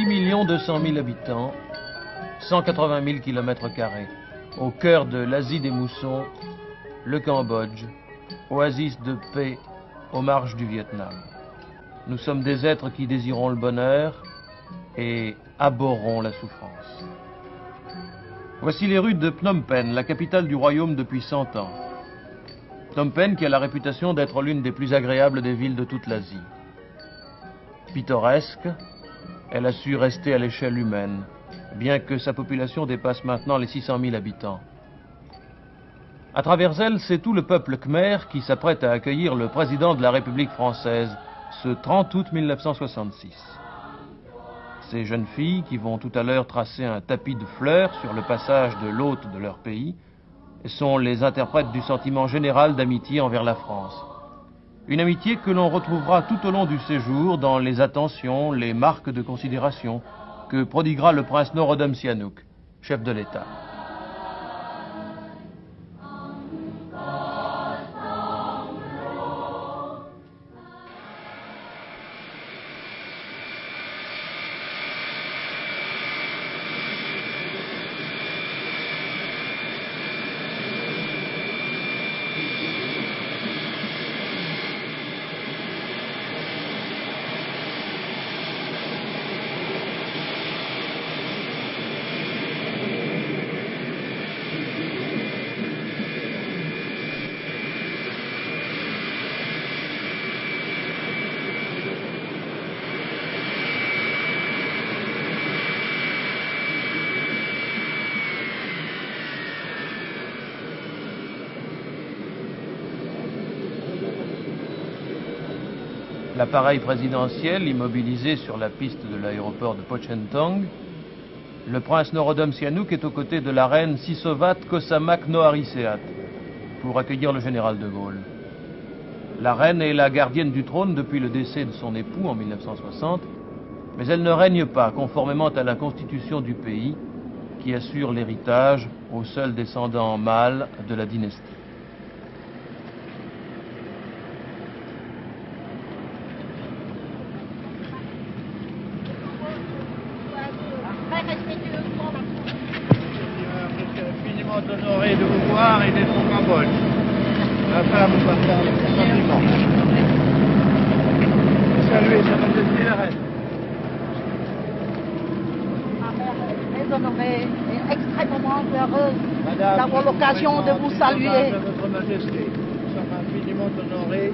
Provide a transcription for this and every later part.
200 000 habitants, 180 000 km², au cœur de l'Asie des moussons, le Cambodge, oasis de paix aux marges du Vietnam. Nous sommes des êtres qui désirons le bonheur et abhorrons la souffrance. Voici les rues de Phnom Penh, la capitale du royaume depuis 100 ans. Phnom Penh qui a la réputation d'être l'une des plus agréables des villes de toute l'Asie. Pittoresque, elle a su rester à l'échelle humaine, bien que sa population dépasse maintenant les 600 000 habitants. À travers elle, c'est tout le peuple khmer qui s'apprête à accueillir le président de la République française, ce 30 août 1966. Ces jeunes filles qui vont tout à l'heure tracer un tapis de fleurs sur le passage de l'hôte de leur pays sont les interprètes du sentiment général d'amitié envers la France. Une amitié que l'on retrouvera tout au long du séjour dans les attentions, les marques de considération que prodiguera le prince Norodom Sihanouk, chef de l'État. L'appareil présidentiel immobilisé sur la piste de l'aéroport de Pochentong, le prince Norodom Sihanouk est aux côtés de la reine Sisovat Kosamak Noariseat pour accueillir le général de Gaulle. La reine est la gardienne du trône depuis le décès de son époux en 1960, mais elle ne règne pas conformément à la constitution du pays qui assure l'héritage aux seuls descendants mâles de la dynastie. Honoré de vous voir et d'être au Cambodge. Ma femme vous partage ses sentiments. Saluez sa majesté la reine. Ma mère est honorée et extrêmement heureuse d'avoir l'occasion de vous saluer. Votre majesté, nous sommes infiniment honorés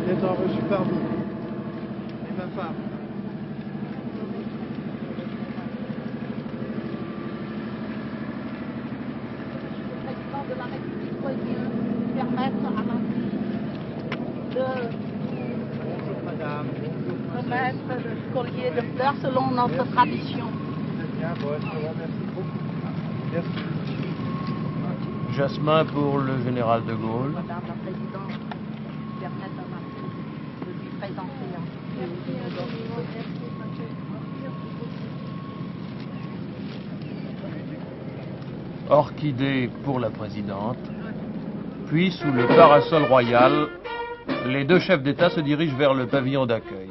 d'être reçus par vous. Et ma femme. De la République veuillez permettre à ma fille de Bonjour madame. Bonjour remettre le collier de fleurs selon notre tradition. Bien, bon, je vous remercie beaucoup. Merci. Jasmin pour le général de Gaulle. Madame la Présidente, permettre à ma fille de lui présenter Orchidée pour la présidente. Puis, sous le parasol royal, les deux chefs d'État se dirigent vers le pavillon d'accueil.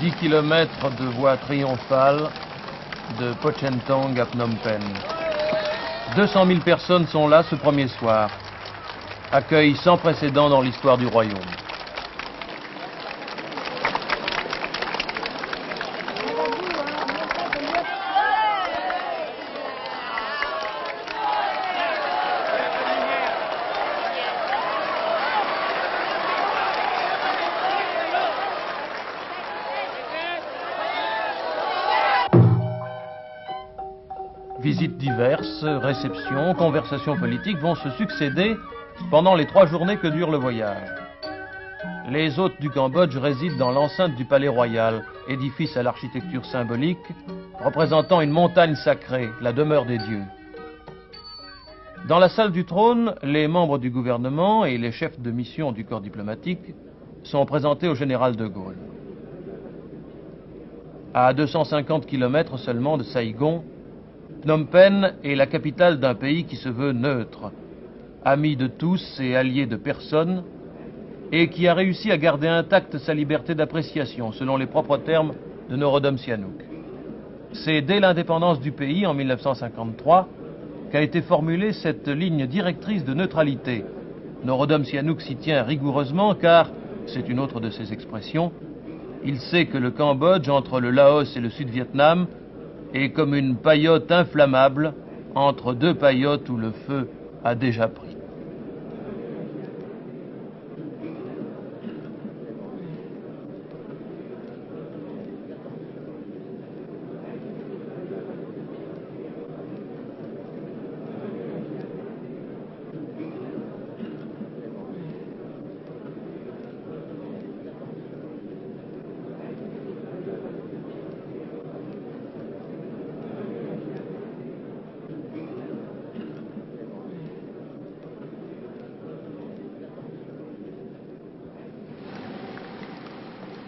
10 kilomètres de voie triomphale de Pochentong à Phnom Penh. 200 000 personnes sont là ce premier soir. Accueil sans précédent dans l'histoire du royaume. Visites diverses, réceptions, conversations politiques vont se succéder pendant les 3 journées que dure le voyage. Les hôtes du Cambodge résident dans l'enceinte du palais royal, édifice à l'architecture symbolique, représentant une montagne sacrée, la demeure des dieux. Dans la salle du trône, les membres du gouvernement et les chefs de mission du corps diplomatique sont présentés au général de Gaulle. À 250 km seulement de Saïgon, Phnom Penh est la capitale d'un pays qui se veut neutre, ami de tous et allié de personne, et qui a réussi à garder intacte sa liberté d'appréciation, selon les propres termes de Norodom Sihanouk. C'est dès l'indépendance du pays, en 1953, qu'a été formulée cette ligne directrice de neutralité. Norodom Sihanouk s'y tient rigoureusement car, c'est une autre de ses expressions, il sait que le Cambodge, entre le Laos et le Sud-Vietnam, est comme une paillote inflammable entre 2 paillotes où le feu a déjà pris.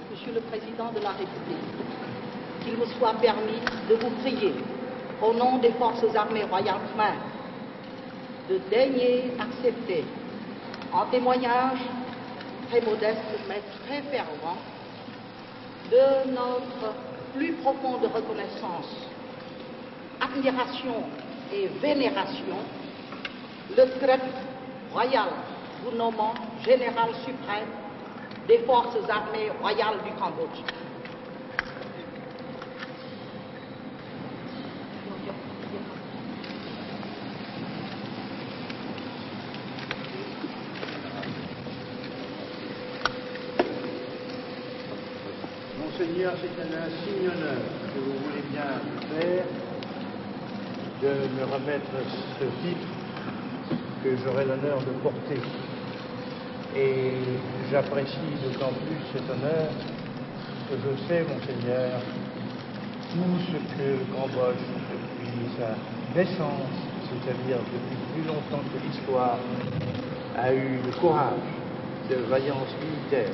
Monsieur le Président de la République, qu'il me soit permis de vous prier, au nom des forces armées royales khmères, de daigner accepter, en témoignage très modeste mais très fervent, de notre plus profonde reconnaissance, admiration et vénération, le scribe royal vous nommant général suprême des forces armées royales du Cambodge. Monseigneur, c'est un insigne honneur que vous voulez bien faire de me remettre ce titre que j'aurai l'honneur de porter. Et j'apprécie d'autant plus cet honneur que je sais, Monseigneur, tout ce que le Cambodge, depuis sa naissance, c'est-à-dire depuis plus longtemps que l'histoire, a eu le courage de vaillance militaire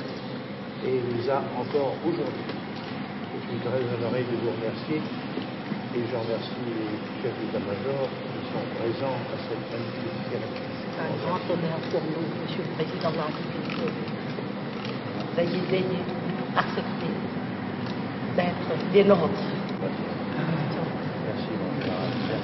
et les a encore aujourd'hui. Je suis très honoré de vous remercier et je remercie les chefs d'état-major qui sont présents à cette magnifique cérémonie. C'est un grand honneur pour nous, Monsieur le Président de la République. Veuillez daigner accepter d'être des nôtres. Merci, mon cher.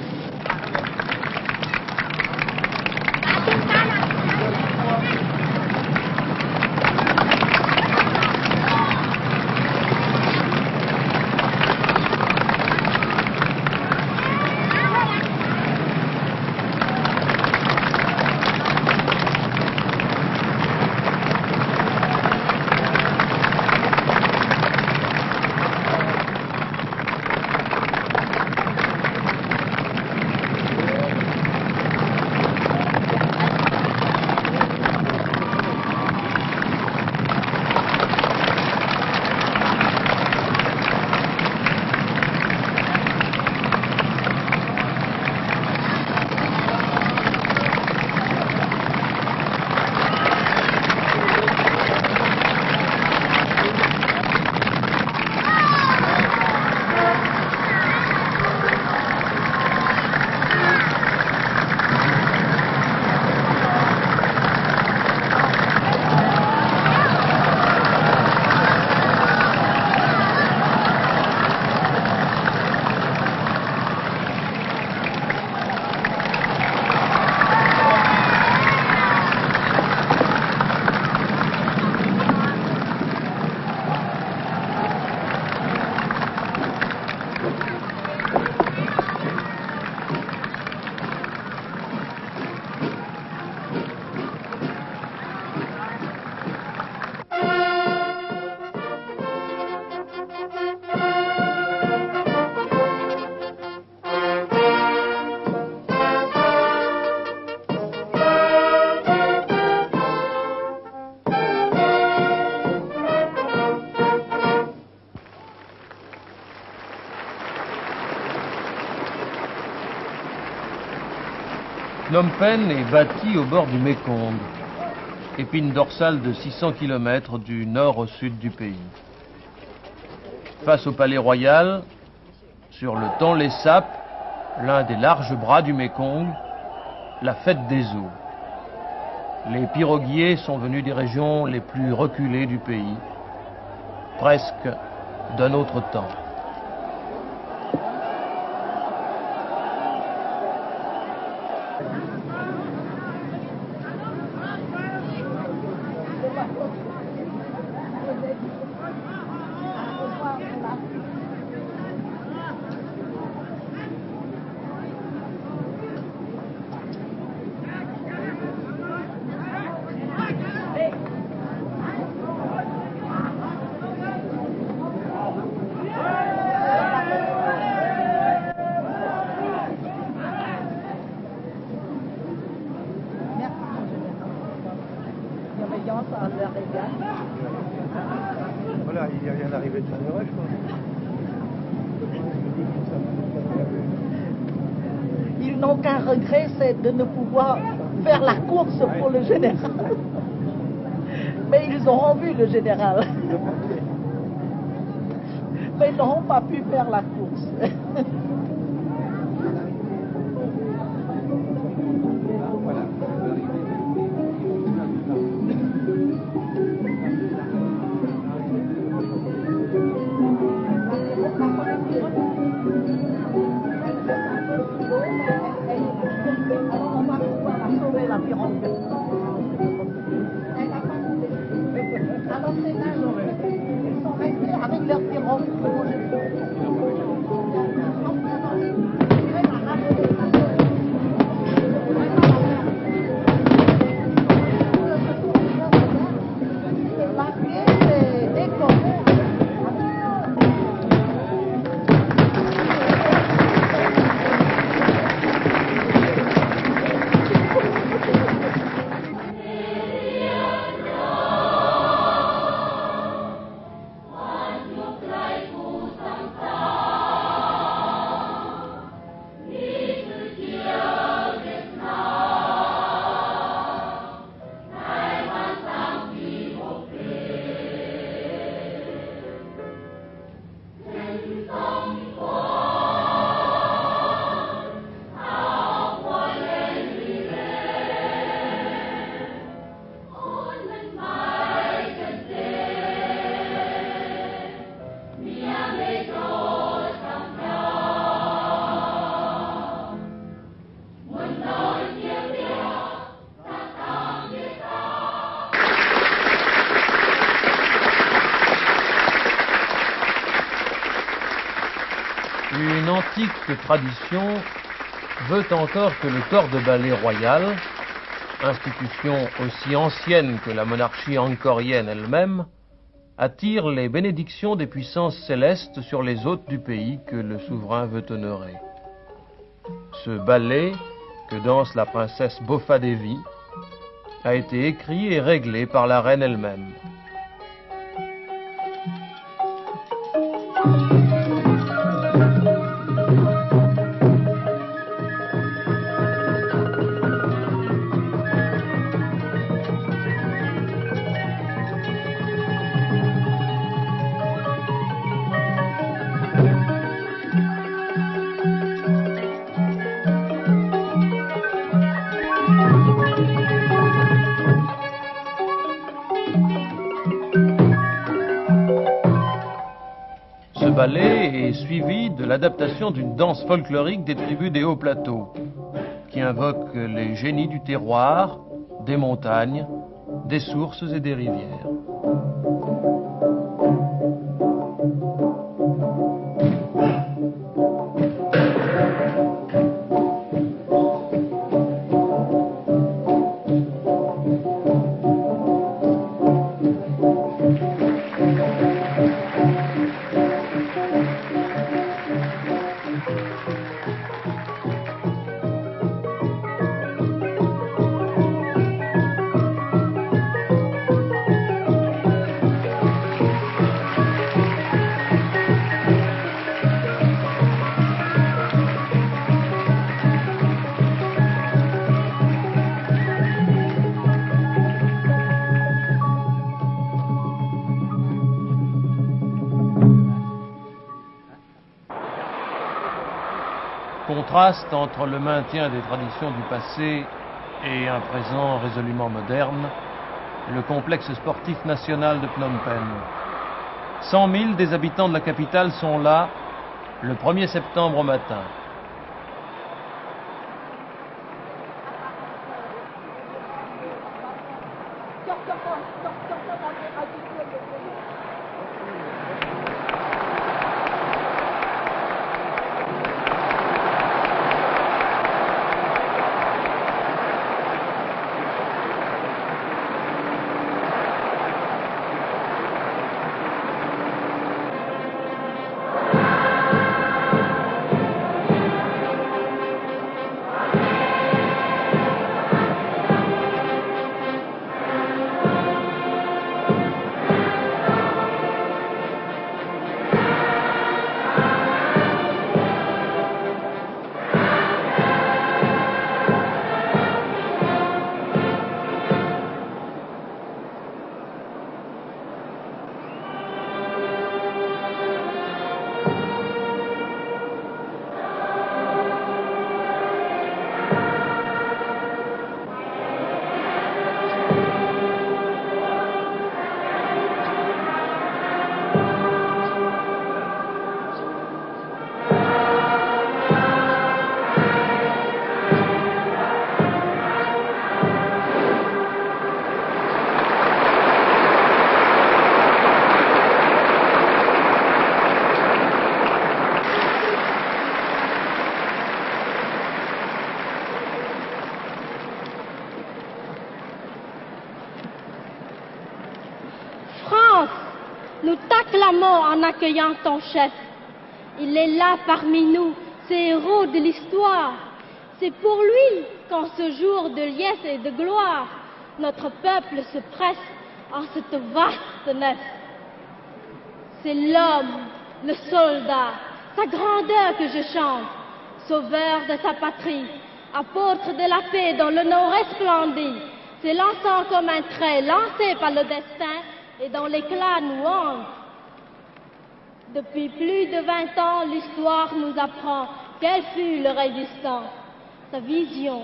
Phnom Penh est bâti au bord du Mékong, épine dorsale de 600 km du nord au sud du pays. Face au palais royal, sur le Tonlé Sap, l'un des larges bras du Mékong, la fête des eaux. Les piroguiers sont venus des régions les plus reculées du pays, presque d'un autre temps. Voilà, il vient d'arriver de Saint-Laurent, je crois. Ils n'ont qu'un regret, c'est de ne pouvoir faire la course pour le général. Mais ils auront vu le général. Mais ils n'auront pas pu faire la course. Une antique tradition veut encore que le corps de ballet royal, institution aussi ancienne que la monarchie angkorienne elle-même, attire les bénédictions des puissances célestes sur les hôtes du pays que le souverain veut honorer. Ce ballet, que danse la princesse Bofa Devi, a été écrit et réglé par la reine elle-même. Ce ballet est suivi de l'adaptation d'une danse folklorique des tribus des hauts plateaux, qui invoque les génies du terroir, des montagnes, des sources et des rivières. contraste entre le maintien des traditions du passé et un présent résolument moderne, le complexe sportif national de Phnom Penh. 100 000 des habitants de la capitale sont là le 1er septembre au matin. Nous t'acclamons en accueillant ton chef. Il est là parmi nous, ces héros de l'histoire. C'est pour lui qu'en ce jour de liesse et de gloire, notre peuple se presse en cette vaste nef. C'est l'homme, le soldat, sa grandeur que je chante, sauveur de sa patrie, apôtre de la paix dont le nom resplendit, s'élançant comme un trait lancé par le destin et dont l'éclat nous hante. Depuis plus de 20 ans, l'histoire nous apprend quel fut le résistant, sa vision,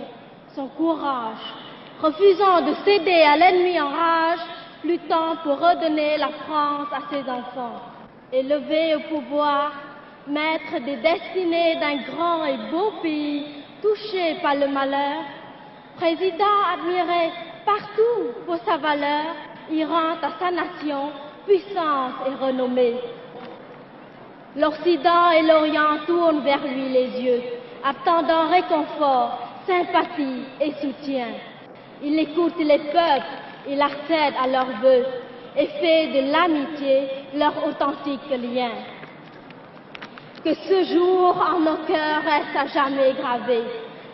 son courage, refusant de céder à l'ennemi en rage, luttant pour redonner la France à ses enfants. Élevé au pouvoir, maître des destinées d'un grand et beau pays touché par le malheur, président admiré partout pour sa valeur, il rend à sa nation puissance et renommée. L'Occident et l'Orient tournent vers lui les yeux, attendant réconfort, sympathie et soutien. Il écoute les peuples, il accède à leurs vœux et fait de l'amitié leur authentique lien. Que ce jour en nos cœurs reste à jamais gravé,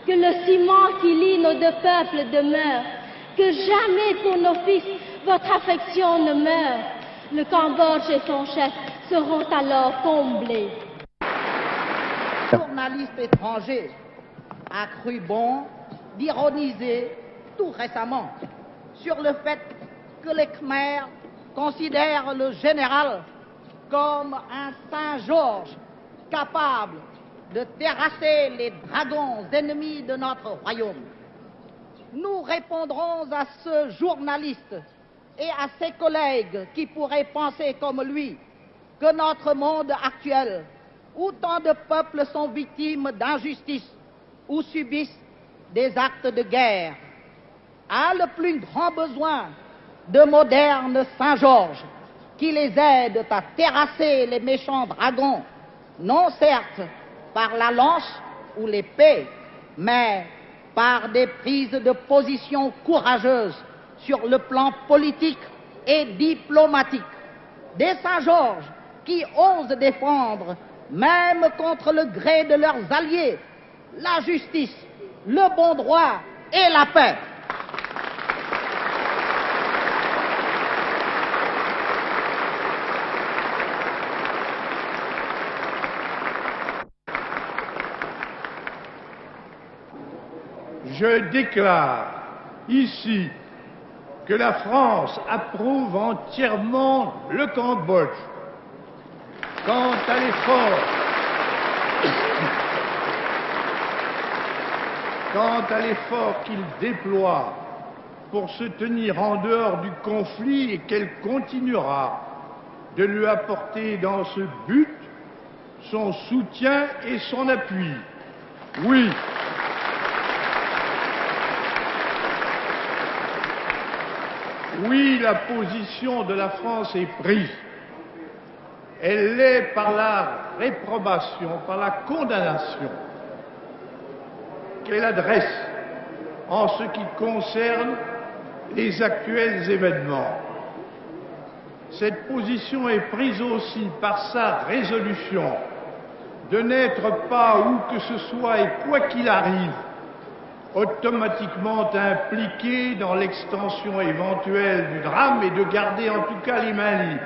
que le ciment qui lie nos deux peuples demeure, que jamais pour nos fils votre affection ne meure. Le Cambodge et son chef seront alors comblés. Le journaliste étranger a cru bon d'ironiser tout récemment sur le fait que les Khmers considèrent le général comme un Saint-Georges capable de terrasser les dragons ennemis de notre royaume. Nous répondrons à ce journaliste et à ses collègues qui pourraient penser comme lui que notre monde actuel, où tant de peuples sont victimes d'injustice ou subissent des actes de guerre, a le plus grand besoin de modernes Saint-Georges qui les aident à terrasser les méchants dragons, non certes par la lance ou l'épée, mais par des prises de position courageuses sur le plan politique et diplomatique. Des Saint-Georges qui osent défendre, même contre le gré de leurs alliés, la justice, le bon droit et la paix. Je déclare ici que la France approuve entièrement le Cambodge. Quant à l'effort quant à l'effort qu'il déploie pour se tenir en dehors du conflit et qu'elle continuera de lui apporter dans ce but son soutien et son appui. Oui. Oui, la position de la France est prise. Elle l'est par la réprobation, par la condamnation qu'elle adresse en ce qui concerne les actuels événements. Cette position est prise aussi par sa résolution de n'être pas, où que ce soit et quoi qu'il arrive, automatiquement impliquée dans l'extension éventuelle du drame et de garder en tout cas les mains libres.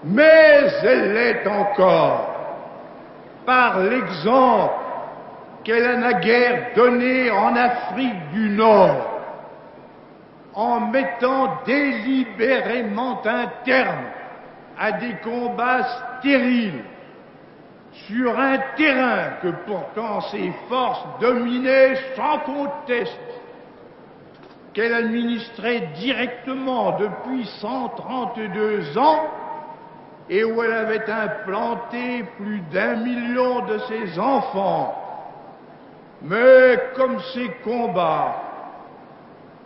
Mais elle l'est encore par l'exemple qu'elle a naguère donné en Afrique du Nord, en mettant délibérément un terme à des combats stériles sur un terrain que pourtant ses forces dominaient sans conteste, qu'elle administrait directement depuis 132 ans et où elle avait implanté plus d'1 million de ses enfants. Mais comme ces combats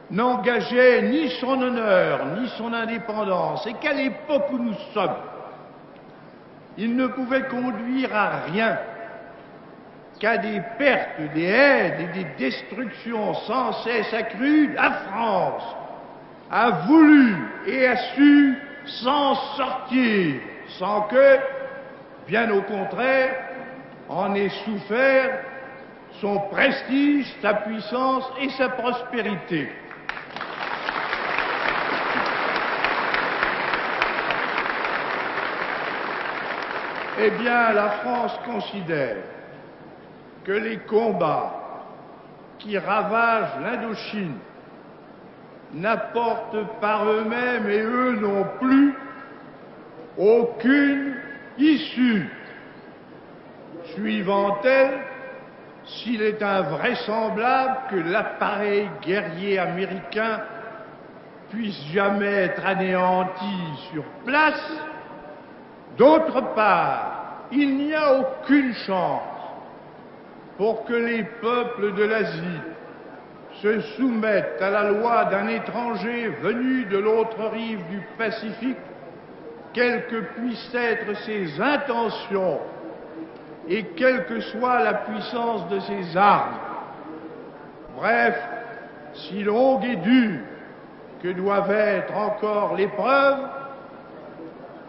n'engageaient ni son honneur, ni son indépendance, et qu'à l'époque où nous sommes, il ne pouvait conduire à rien qu'à des pertes, des aides et des destructions sans cesse accrues, la France a voulu et a su s'en sortir, sans que, bien au contraire, en ait souffert son prestige, sa puissance et sa prospérité. Eh bien, la France considère que les combats qui ravagent l'Indochine n'apportent par eux-mêmes, et eux non plus, aucune issue. Suivant-elle, s'il est invraisemblable que l'appareil guerrier américain puisse jamais être anéanti sur place, d'autre part, il n'y a aucune chance pour que les peuples de l'Asie se soumettent à la loi d'un étranger venu de l'autre rive du Pacifique, quelles que puissent être ses intentions et quelle que soit la puissance de ses armes. Bref, si longue et dure que doivent être encore l'épreuve,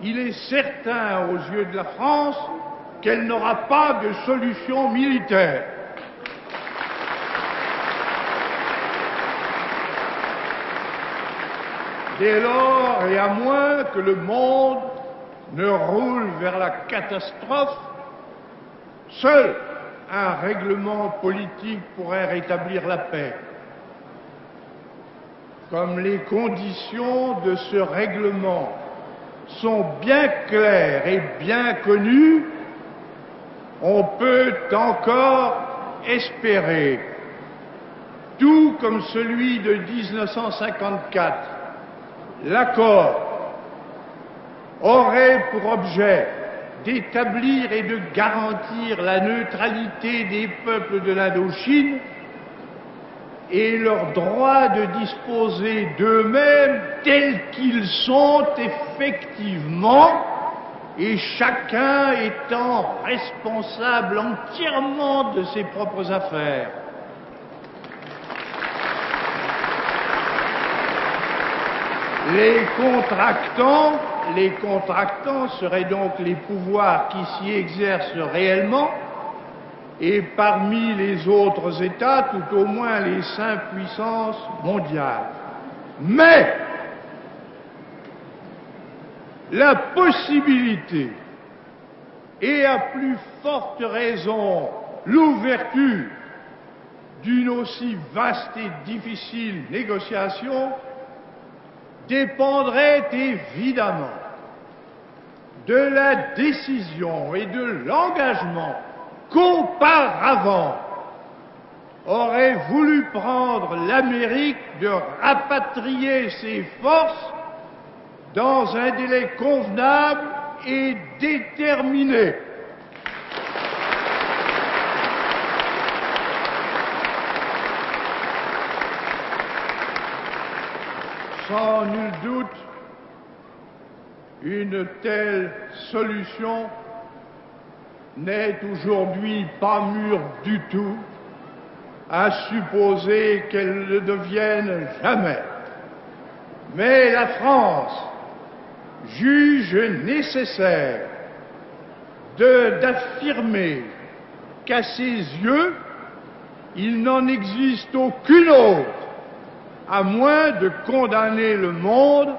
il est certain aux yeux de la France qu'elle n'aura pas de solution militaire. Dès lors, et à moins que le monde ne roule vers la catastrophe, seul un règlement politique pourrait rétablir la paix. Comme les conditions de ce règlement sont bien claires et bien connues, on peut encore espérer, tout comme celui de 1954, l'accord aurait pour objet d'établir et de garantir la neutralité des peuples de l'Indochine et leur droit de disposer d'eux-mêmes tels qu'ils sont effectivement, et chacun étant responsable entièrement de ses propres affaires. Les contractants seraient donc les pouvoirs qui s'y exercent réellement, et parmi les autres États, tout au moins les 5 puissances mondiales. Mais la possibilité, et à plus forte raison l'ouverture d'une aussi vaste et difficile négociation dépendrait évidemment de la décision et de l'engagement qu'auparavant aurait voulu prendre l'Amérique de rapatrier ses forces dans un délai convenable et déterminé. Sans nul doute, une telle solution n'est aujourd'hui pas mûre du tout, à supposer qu'elle ne devienne jamais. Mais la France juge nécessaire d'affirmer qu'à ses yeux, il n'en existe aucune autre, à moins de condamner le monde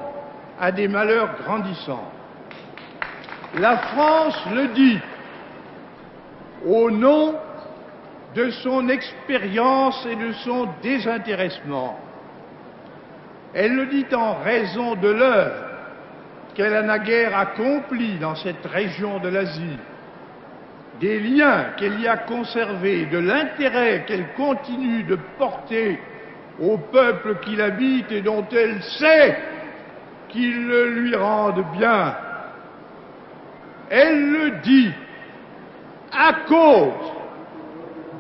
à des malheurs grandissants. La France le dit au nom de son expérience et de son désintéressement. Elle le dit en raison de l'œuvre qu'elle a naguère accomplie dans cette région de l'Asie, des liens qu'elle y a conservés, de l'intérêt qu'elle continue de porter au peuple qui l'habite et dont elle sait qu'il le lui rende bien. Elle le dit à cause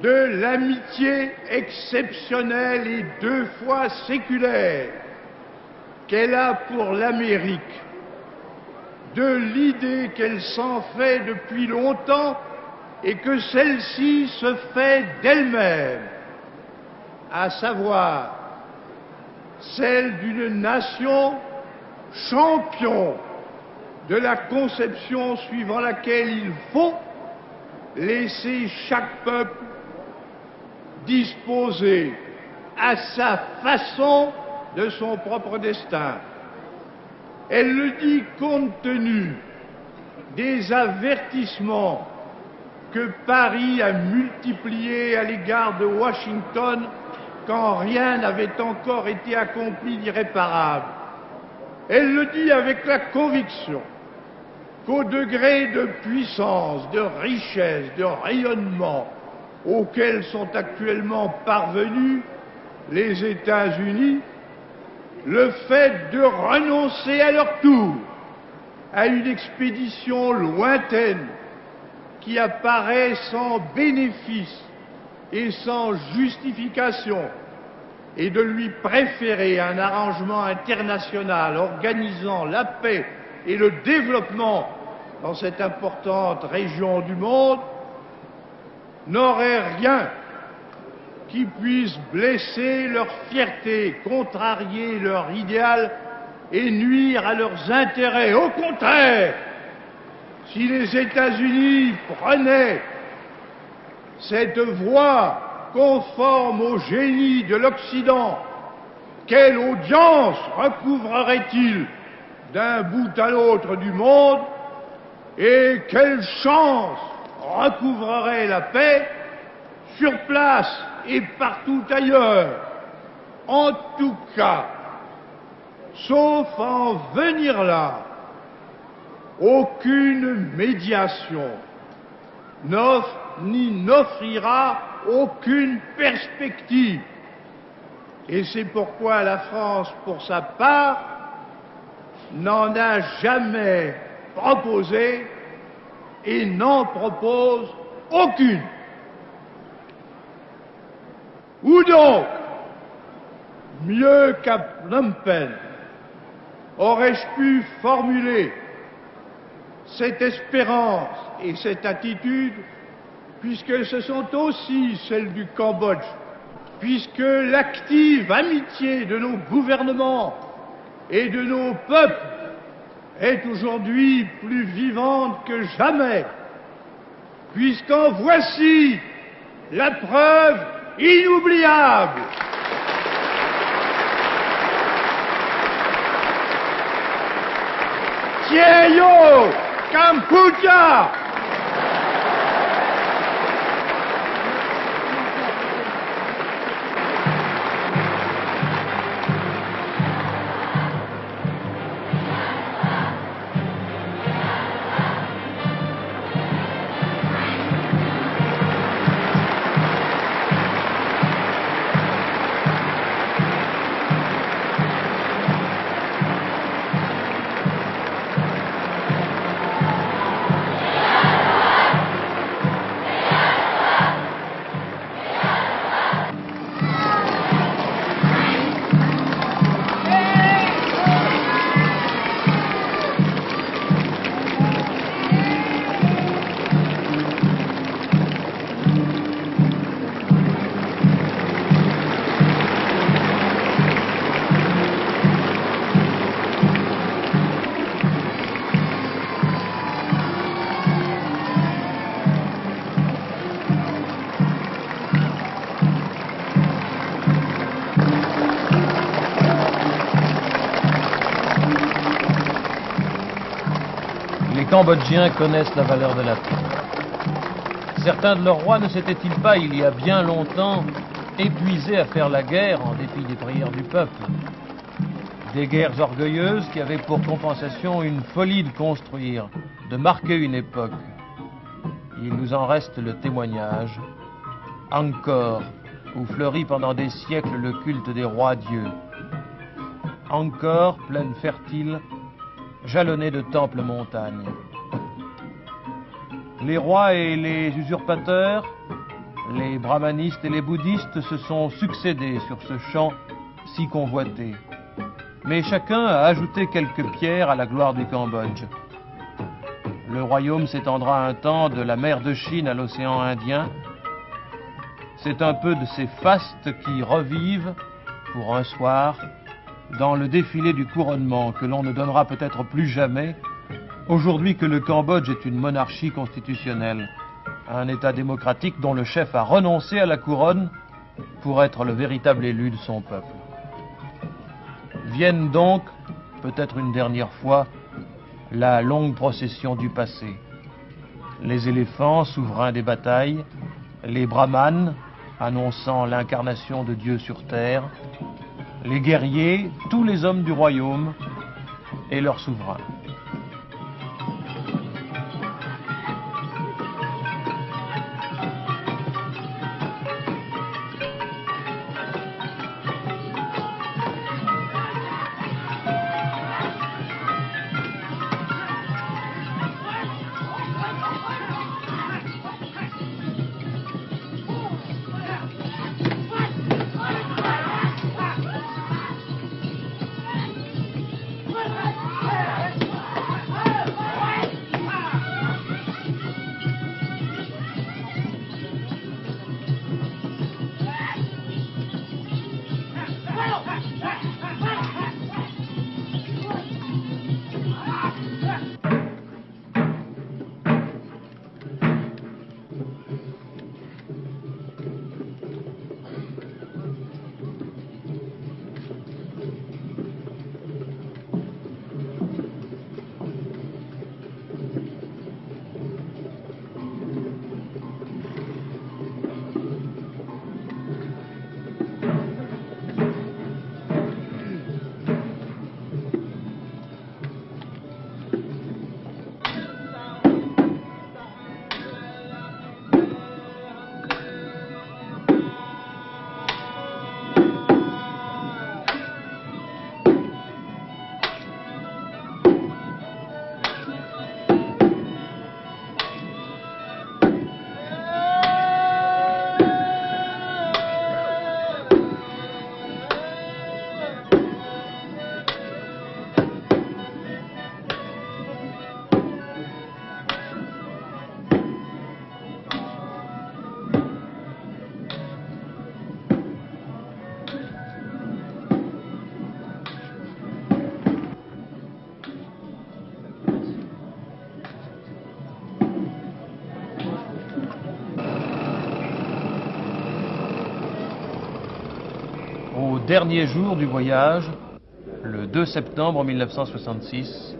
de l'amitié exceptionnelle et 2 fois séculaire qu'elle a pour l'Amérique, de l'idée qu'elle s'en fait depuis longtemps et que celle-ci se fait d'elle-même, à savoir celle d'une nation champion de la conception suivant laquelle il faut laisser chaque peuple disposer à sa façon de son propre destin. Elle le dit compte tenu des avertissements que Paris a multipliés à l'égard de Washington quand rien n'avait encore été accompli d'irréparable. Elle le dit avec la conviction qu'au degré de puissance, de richesse, de rayonnement auxquels sont actuellement parvenus les États-Unis, le fait de renoncer à leur tour à une expédition lointaine qui apparaît sans bénéfice et sans justification, et de lui préférer un arrangement international organisant la paix et le développement dans cette importante région du monde, n'aurait rien qui puisse blesser leur fierté, contrarier leur idéal et nuire à leurs intérêts. Au contraire, si les États-Unis prenaient cette voie conforme au génie de l'Occident, quelle audience recouvrerait-il d'un bout à l'autre du monde et quelle chance recouvrerait la paix sur place et partout ailleurs? En tout cas, sauf en venir là, aucune médiation n'offre ni n'offrira aucune perspective. Et c'est pourquoi la France, pour sa part, n'en a jamais proposé et n'en propose aucune. Où donc, mieux qu'à Phnom Penh, aurais-je pu formuler cette espérance et cette attitude, puisque ce sont aussi celles du Cambodge, puisque l'active amitié de nos gouvernements et de nos peuples est aujourd'hui plus vivante que jamais, puisqu'en voici la preuve inoubliable. Tieyo Kampuchea! Cambodgiens connaissent la valeur de la paix. Certains de leurs rois ne s'étaient-ils pas, il y a bien longtemps, épuisés à faire la guerre en dépit des prières du peuple? Des guerres orgueilleuses qui avaient pour compensation une folie de construire, de marquer une époque. Il nous en reste le témoignage. Angkor, où fleurit pendant des siècles le culte des rois-dieux. Angkor, plaine fertile, jalonnée de temples montagnes. Les rois et les usurpateurs, les brahmanistes et les bouddhistes se sont succédés sur ce champ si convoité. Mais chacun a ajouté quelques pierres à la gloire du Cambodge. Le royaume s'étendra un temps de la mer de Chine à l'océan Indien. C'est un peu de ces fastes qui revivent, pour un soir, dans le défilé du couronnement que l'on ne donnera peut-être plus jamais, aujourd'hui que le Cambodge est une monarchie constitutionnelle, un État démocratique dont le chef a renoncé à la couronne pour être le véritable élu de son peuple. Vienne donc, peut-être une dernière fois, la longue procession du passé. Les éléphants, souverains des batailles, les brahmanes, annonçant l'incarnation de Dieu sur terre, les guerriers, tous les hommes du royaume et leurs souverains. Au dernier jour du voyage, le 2 septembre 1966,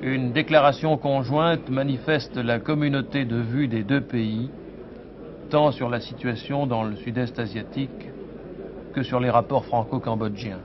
une déclaration conjointe manifeste la communauté de vue des deux pays, tant sur la situation dans le sud-est asiatique que sur les rapports franco-cambodgiens.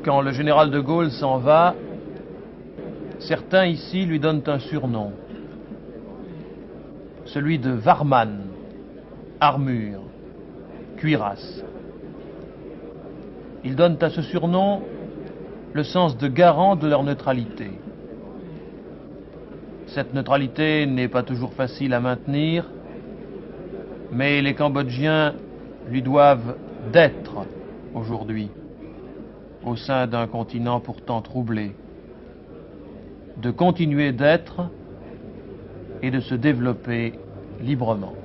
Quand le général de Gaulle s'en va, certains ici lui donnent un surnom, celui de Varman, armure, cuirasse. Ils donnent à ce surnom le sens de garant de leur neutralité. Cette neutralité n'est pas toujours facile à maintenir, mais les Cambodgiens lui doivent d'être aujourd'hui. au sein d'un continent pourtant troublé, de continuer d'être et de se développer librement.